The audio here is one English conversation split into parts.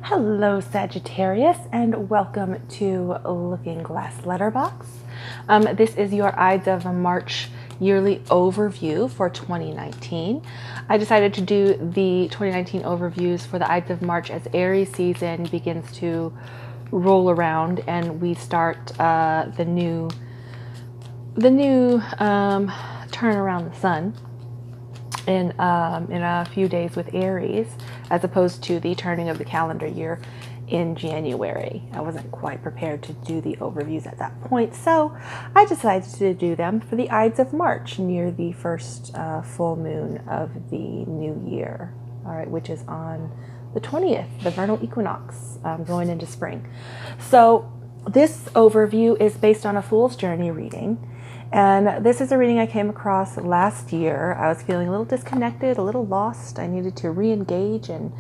Hello Sagittarius, and welcome to Looking Glass Letterbox. This is your Ides of March yearly overview for 2019. I decided to do the 2019 overviews for the Ides of March as Aries season begins to roll around and we start the new turn around the sun in a few days with Aries, as opposed to the turning of the calendar year in January. I wasn't quite prepared to do the overviews at that point, so I decided to do them for the Ides of March near the first full moon of the new year, all right, which is on the 20th, the vernal equinox, going into spring. So this overview is based on a Fool's Journey reading. And this is a reading I came across last year. I was feeling a little disconnected, a little lost. I needed to re-engage and,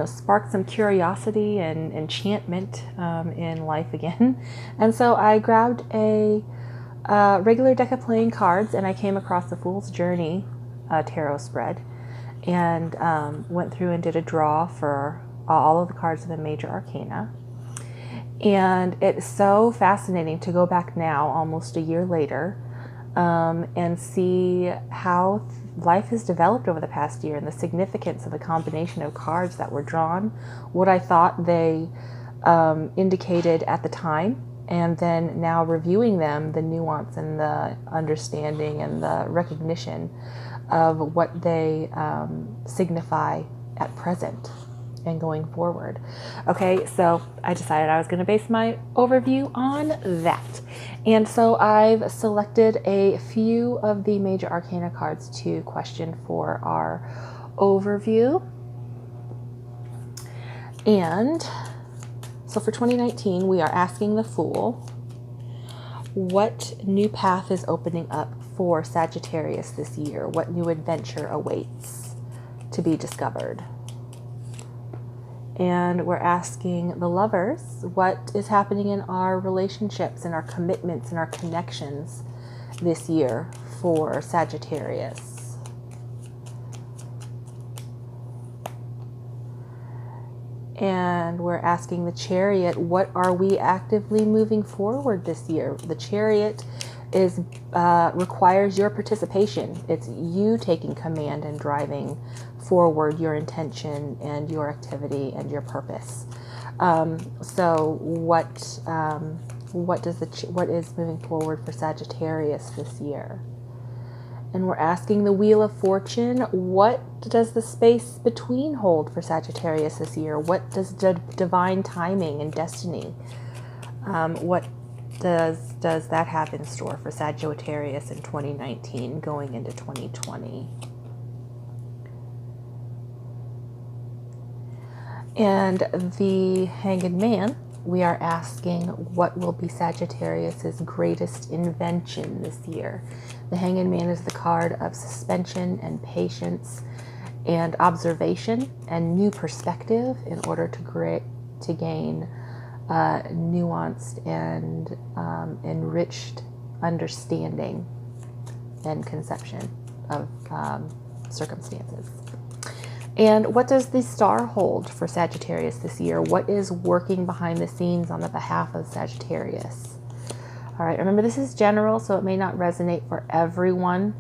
spark some curiosity and enchantment in life again. And so I grabbed a regular deck of playing cards and I came across the Fool's Journey tarot spread and went through and did a draw for all of the cards of the major arcana. And it's so fascinating to go back now, almost a year later, and see how life has developed over the past year and the significance of the combination of cards that were drawn, what I thought they indicated at the time, and then now reviewing them, the nuance and the understanding and the recognition of what they signify at present and going forward. Okay, so I decided I was going to base my overview on that. And so I've selected a few of the major arcana cards to question for our overview. And so for 2019, we are asking the Fool, what new path is opening up for Sagittarius this year? What new adventure awaits to be discovered? And we're asking the Lovers, what is happening in our relationships and our commitments and our connections this year for Sagittarius? And we're asking the Chariot, what are we actively moving forward this year? The Chariot is requires your participation. It's you taking command and driving forward your intention and your activity and your purpose. So what is moving forward for Sagittarius this year? And we're asking the Wheel of Fortune, what does the space between hold for Sagittarius this year? What does divine timing and destiny, what does that have in store for Sagittarius in 2019 going into 2020? And the Hanged Man, we are asking what will be Sagittarius's greatest invention this year. The Hanged Man is the card of suspension and patience and observation and new perspective in order to gain nuanced and enriched understanding and conception of circumstances. And what does the Star hold for Sagittarius this year? What is working behind the scenes on the behalf of Sagittarius? All right, remember this is general, so it may not resonate for everyone,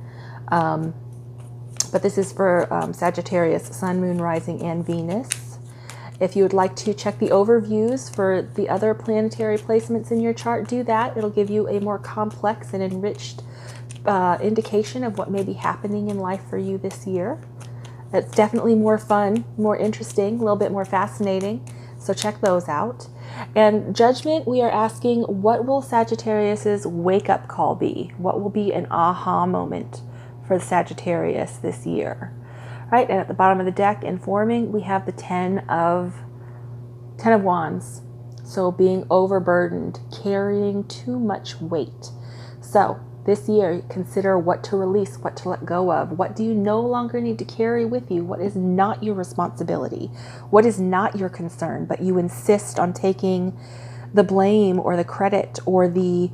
but this is for Sagittarius, Sun, Moon, Rising, and Venus. If you would like to check the overviews for the other planetary placements in your chart, do that. It'll give you a more complex and enriched indication of what may be happening in life for you this year. It's definitely more fun, more interesting, a little bit more fascinating. So check those out. And Judgment, we are asking, what will Sagittarius's wake-up call be? What will be an aha moment for Sagittarius this year? Right, and at the bottom of the deck, informing, we have the Ten of Wands. So being overburdened, carrying too much weight. So this year, consider what to release, what to let go of. What do you no longer need to carry with you? What is not your responsibility? What is not your concern, but you insist on taking the blame or the credit or the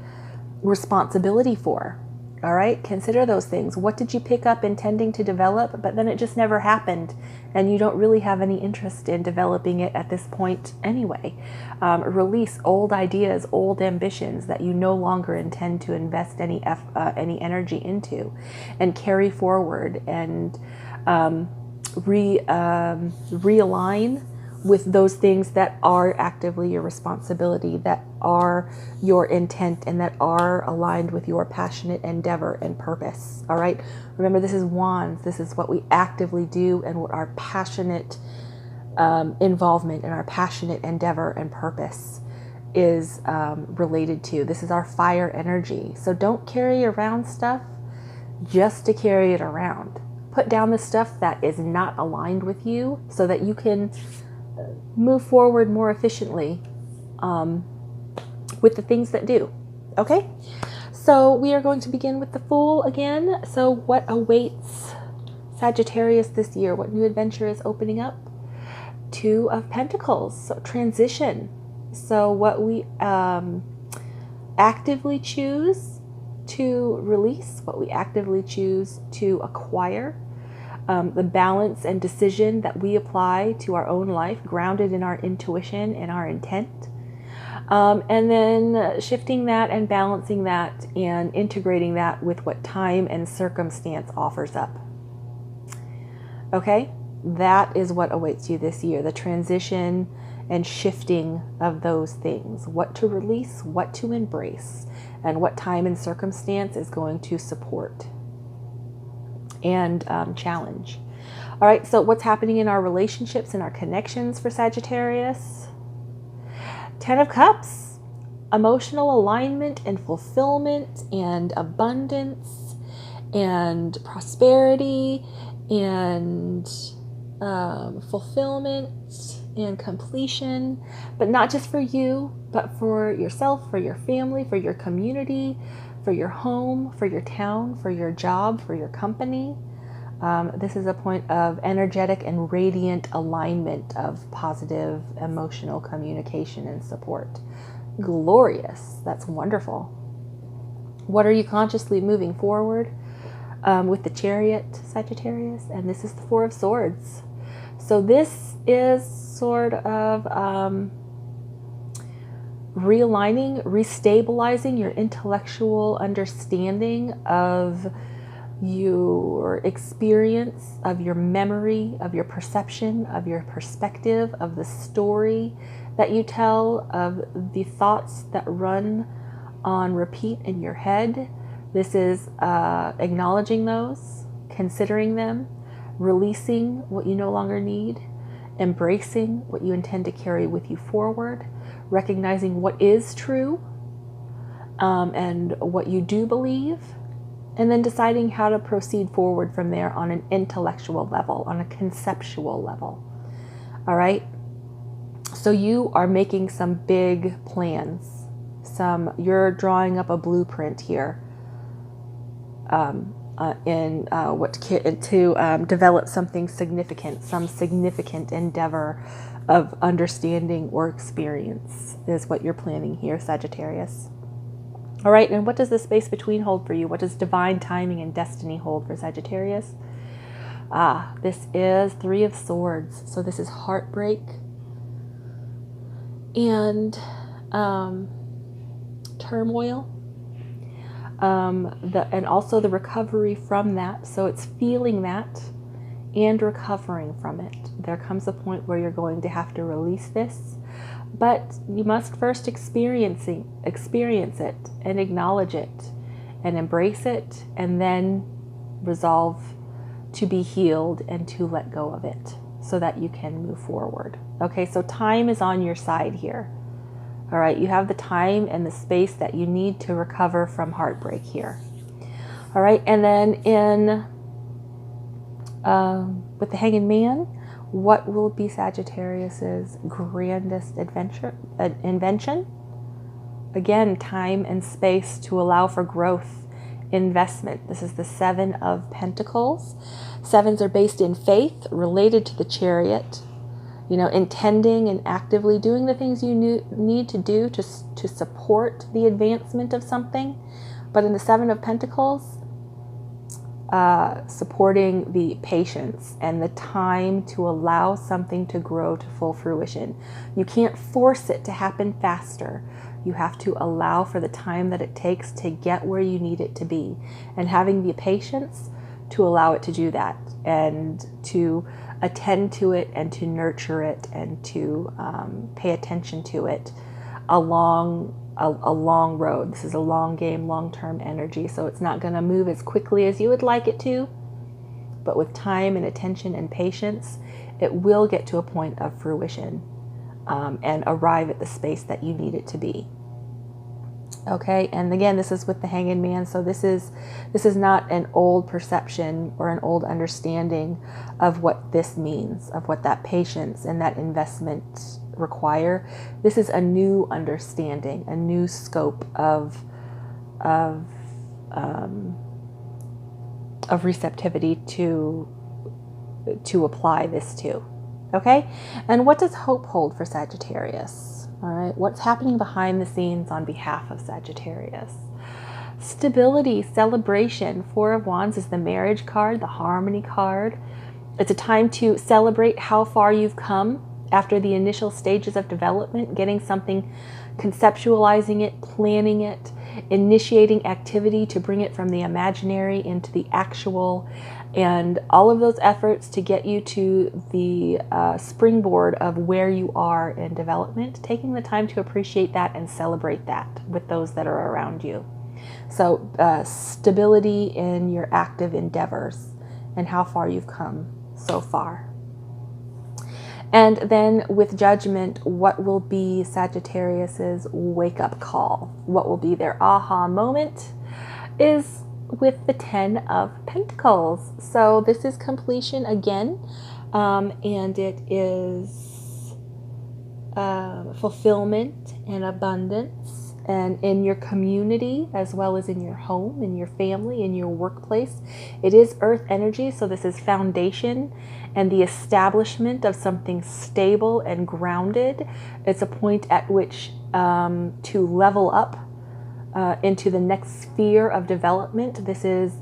responsibility for? All right, consider those things. What did you pick up intending to develop, but then it just never happened, and you don't really have any interest in developing it at this point anyway? Release old ideas, old ambitions that you no longer intend to invest any energy into, and carry forward and realign with those things that are actively your responsibility, that are your intent, and that are aligned with your passionate endeavor and purpose. All right. Remember, this is wands. This is what we actively do and what our passionate involvement and our passionate endeavor and purpose is related to. This is our fire energy. So don't carry around stuff just to carry it around. Put down the stuff that is not aligned with you so that you can move forward more efficiently with the things that do. Okay, so we are going to begin with the Fool again. So what awaits Sagittarius this year? What new adventure is opening up? Two of Pentacles, so transition. So what we actively choose to release, what we actively choose to acquire, the balance and decision that we apply to our own life, grounded in our intuition and our intent. And then shifting that and balancing that and integrating that with what time and circumstance offers up. Okay, that is what awaits you this year, the transition and shifting of those things, what to release, what to embrace, and what time and circumstance is going to support and challenge. All right, so what's happening in our relationships and our connections for Sagittarius? 10 of Cups, emotional alignment and fulfillment and abundance and prosperity and fulfillment and completion, but not just for you, but for yourself, for your family, for your community, for your home, for your town, for your job, for your company. This is a point of energetic and radiant alignment of positive emotional communication and support. Glorious. That's wonderful. What are you consciously moving forward with the Chariot, Sagittarius? And this is the Four of Swords. So this is sort of realigning, restabilizing your intellectual understanding of your experience, of your memory, of your perception, of your perspective, of the story that you tell, of the thoughts that run on repeat in your head. This is acknowledging those, considering them, releasing what you no longer need, embracing what you intend to carry with you forward, recognizing what is true and what you do believe, and then deciding how to proceed forward from there on an intellectual level, on a conceptual level. All right? So you are making some big plans. You're drawing up a blueprint here to develop something significant, some significant endeavor of understanding or experience is what you're planning here, Sagittarius. All right, and what does the space between hold for you? What does divine timing and destiny hold for Sagittarius? This is Three of Swords. So this is heartbreak and turmoil, and also the recovery from that. So it's feeling that and recovering from it. There comes a point where you're going to have to release this, but you must first experience it and acknowledge it and embrace it, and then resolve to be healed and to let go of it so that you can move forward. Okay, so time is on your side here. All right, you have the time and the space that you need to recover from heartbreak here. All right, and then with the Hanged Man, what will be Sagittarius's grandest invention? Again, time and space to allow for growth, investment. This is the Seven of Pentacles. Sevens are based in faith, related to the Chariot. You know, intending and actively doing the things you need to do to support the advancement of something, But in the Seven of Pentacles, supporting the patience and the time to allow something to grow to full fruition. You can't force it to happen faster. You have to allow for the time that it takes to get where you need it to be, and having the patience to allow it to do that, and to attend to it, and to nurture it, and to pay attention to it along a long road. This is a long game, long-term energy, so it's not going to move as quickly as you would like it to, but with time and attention and patience, it will get to a point of fruition and arrive at the space that you need it to be. Okay, and again, this is with the Hanged Man, so this is not an old perception or an old understanding of what this means, of what that patience and that investment require. This is a new understanding, a new scope of receptivity to apply this to. Okay, and what does hope hold for Sagittarius? All right, what's happening behind the scenes on behalf of Sagittarius? Stability, celebration. Four of Wands is the marriage card, the harmony card. It's a time to celebrate how far you've come after the initial stages of development, getting something, conceptualizing it, planning it, initiating activity to bring it from the imaginary into the actual, and all of those efforts to get you to the springboard of where you are in development, taking the time to appreciate that and celebrate that with those that are around you. So stability in your active endeavors and how far you've come so far. And then with Judgment, what will be Sagittarius's wake-up call? What will be their aha moment is with the Ten of Pentacles. So this is completion again, and it is fulfillment and abundance, and in your community as well as in your home, in your family, in your workplace. It is earth energy, so this is foundation and the establishment of something stable and grounded. It's a point at which to level up into the next sphere of development. This is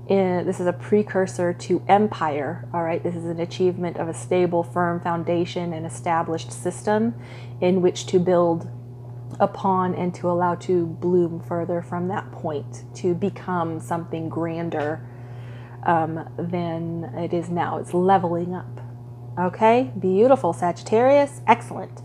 this is a precursor to empire. All right, this is an achievement of a stable, firm foundation and established system in which to build upon and to allow to bloom further from that point, to become something grander than it is now. It's leveling up. Okay, beautiful, Sagittarius. Excellent.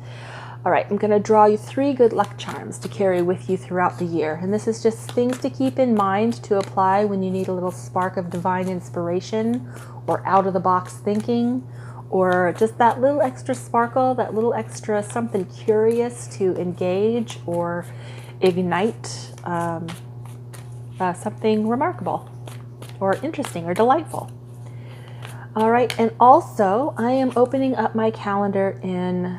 All right, I'm going to draw you 3 good luck charms to carry with you throughout the year. And this is just things to keep in mind to apply when you need a little spark of divine inspiration or out-of-the-box thinking, or just that little extra sparkle, that little extra something curious to engage or ignite something remarkable or interesting or delightful. All right, and also I am opening up my calendar in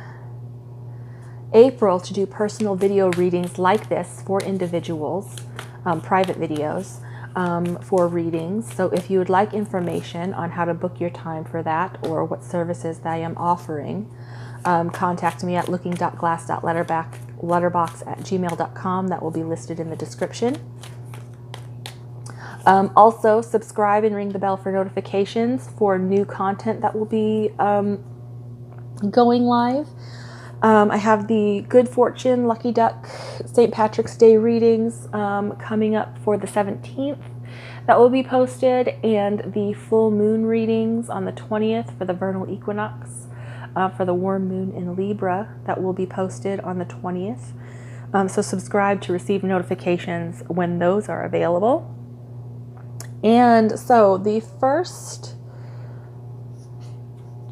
April to do personal video readings like this for individuals, private videos for readings. So if you would like information on how to book your time for that or what services that I am offering, contact me at looking.glass.letterbox@gmail.com. That will be listed in the description. Also, subscribe and ring the bell for notifications for new content that will be going live. I have the Good Fortune, Lucky Duck, St. Patrick's Day readings coming up for the 17th. That will be posted, and the full moon readings on the 20th for the vernal equinox, for the warm moon in Libra, that will be posted on the 20th. So subscribe to receive notifications when those are available. And so the first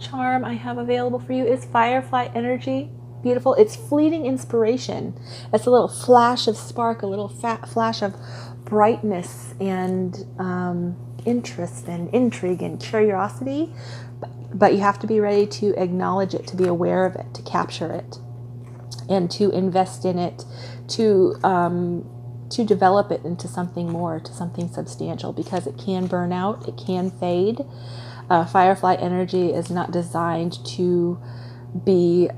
charm I have available for you is Firefly Energy. Beautiful. It's fleeting inspiration. It's a little flash of spark, a little flash of brightness and interest and intrigue and curiosity. But you have to be ready to acknowledge it, to be aware of it, to capture it, and to invest in it, to develop it into something more, to something substantial, because it can burn out, it can fade. Firefly energy is not designed to be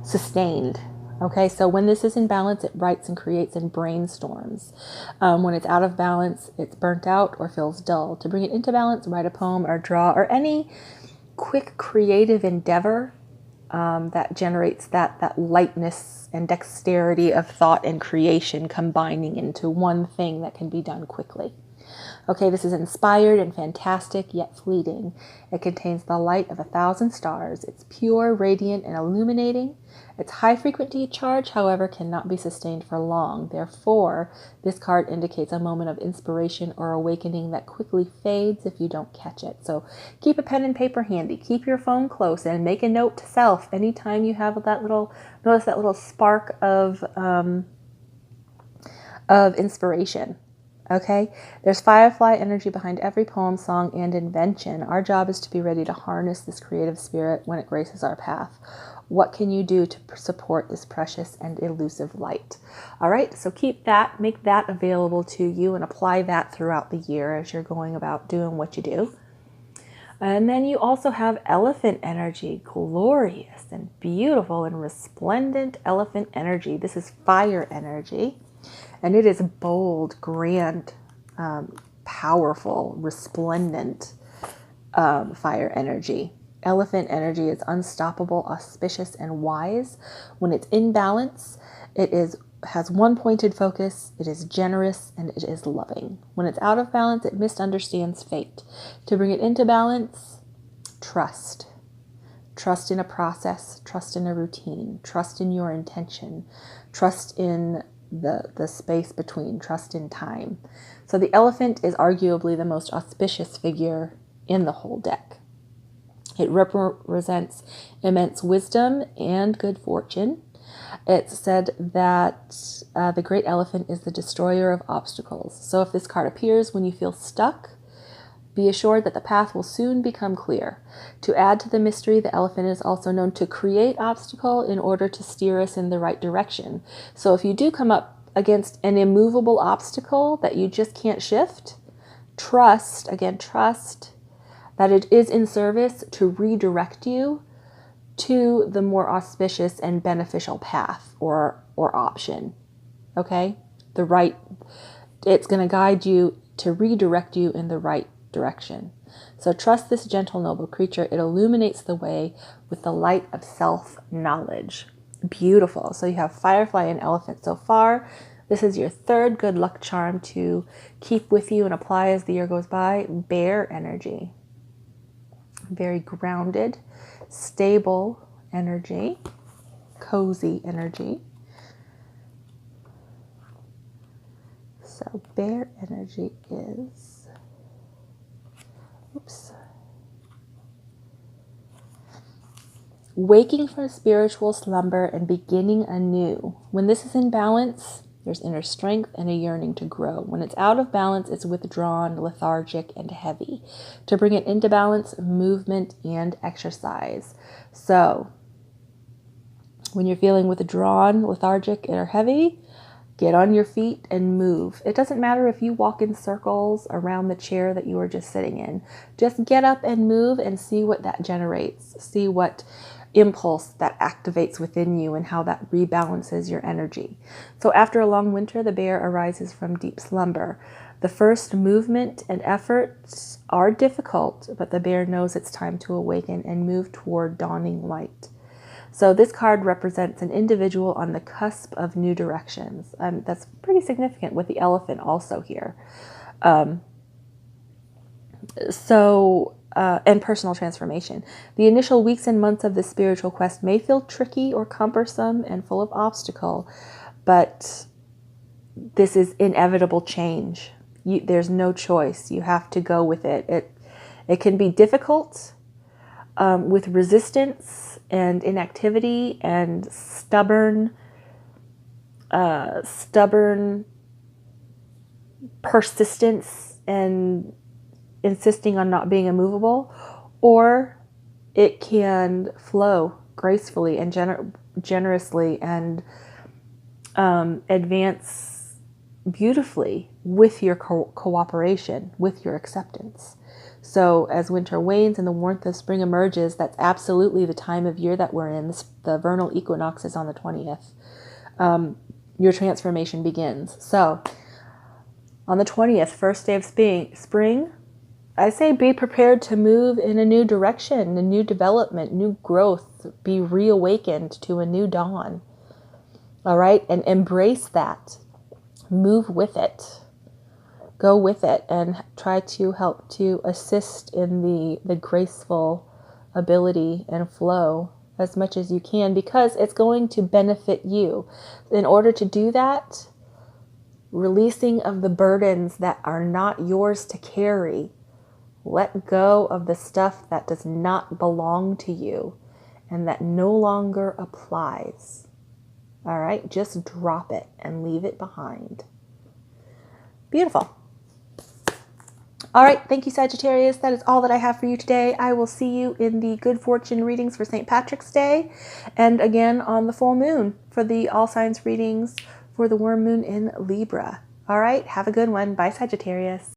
sustained. Okay, so when this is in balance, it writes and creates and brainstorms. When it's out of balance, it's burnt out or feels dull. To bring it into balance, write a poem or draw or any quick creative endeavor that generates that lightness and dexterity of thought and creation combining into one thing that can be done quickly. Okay, this is inspired and fantastic, yet fleeting. It contains the light of 1,000 stars. It's pure, radiant, and illuminating. Its high frequency charge, however, cannot be sustained for long. Therefore, this card indicates a moment of inspiration or awakening that quickly fades if you don't catch it. So keep a pen and paper handy. Keep your phone close and make a note to self anytime you have notice that little spark of inspiration. Okay, there's firefly energy behind every poem, song, and invention. Our job is to be ready to harness this creative spirit when it graces our path. What can you do to support this precious and elusive light? All right, so keep that, make that available to you and apply that throughout the year as you're going about doing what you do. And then you also have elephant energy, glorious and beautiful and resplendent elephant energy. This is fire energy. And it is bold, grand, powerful, resplendent fire energy. Elephant energy is unstoppable, auspicious, and wise. When it's in balance, it has one pointed focus, it is generous, and it is loving. When it's out of balance, it misunderstands fate. To bring it into balance, trust. Trust in a process, trust in a routine, trust in your intention, trust in the space between, trust in time. So the elephant is arguably the most auspicious figure in the whole deck. It represents immense wisdom and good fortune. It's said that the great elephant is the destroyer of obstacles. So if this card appears when you feel stuck, be assured that the path will soon become clear. To add to the mystery, the elephant is also known to create obstacle in order to steer us in the right direction. So if you do come up against an immovable obstacle that you just can't shift, trust that it is in service to redirect you to the more auspicious and beneficial path or option. Okay? It's going to guide you to redirect you in the right direction. So trust this gentle, noble creature. It illuminates the way with the light of self-knowledge. Beautiful. So you have firefly and elephant so far. This is your third good luck charm to keep with you and apply as the year goes by. Bear energy. Very grounded, stable energy, cozy energy. So bear energy is waking from spiritual slumber and beginning anew. When this is in balance, there's inner strength and a yearning to grow. When it's out of balance, it's withdrawn, lethargic, and heavy. To bring it into balance, movement and exercise. So when you're feeling withdrawn, lethargic, or heavy, get on your feet and move. It doesn't matter if you walk in circles around the chair that you were just sitting in. Just get up and move and see what that generates. See what impulse that activates within you and how that rebalances your energy. So after a long winter, the bear arises from deep slumber. The first movement and efforts are difficult, but the bear knows it's time to awaken and move toward dawning light. So this card represents an individual on the cusp of new directions. That's pretty significant with the elephant also here. And personal transformation. The initial weeks and months of this spiritual quest may feel tricky or cumbersome and full of obstacle, but this is inevitable change. There's no choice. You have to go with it. It can be difficult with resistance and inactivity and stubborn persistence and insisting on not being immovable, or it can flow gracefully and generously and advance beautifully with your cooperation, with your acceptance. So as winter wanes and the warmth of spring emerges, that's absolutely the time of year that we're in. The vernal equinox is on the 20th. Your transformation begins. So on the 20th, first day of spring, I say be prepared to move in a new direction, a new development, new growth, be reawakened to a new dawn. All right? And embrace that. Move with it. Go with it and try to help to assist in the graceful ability and flow as much as you can, because it's going to benefit you. In order to do that, releasing of the burdens that are not yours to carry. Let go of the stuff that does not belong to you and that no longer applies. All right, just drop it and leave it behind. Beautiful. All right, thank you, Sagittarius. That is all that I have for you today. I will see you in the good fortune readings for St. Patrick's Day, and again on the full moon for the all signs readings for the worm moon in Libra. All right, have a good one. Bye, Sagittarius.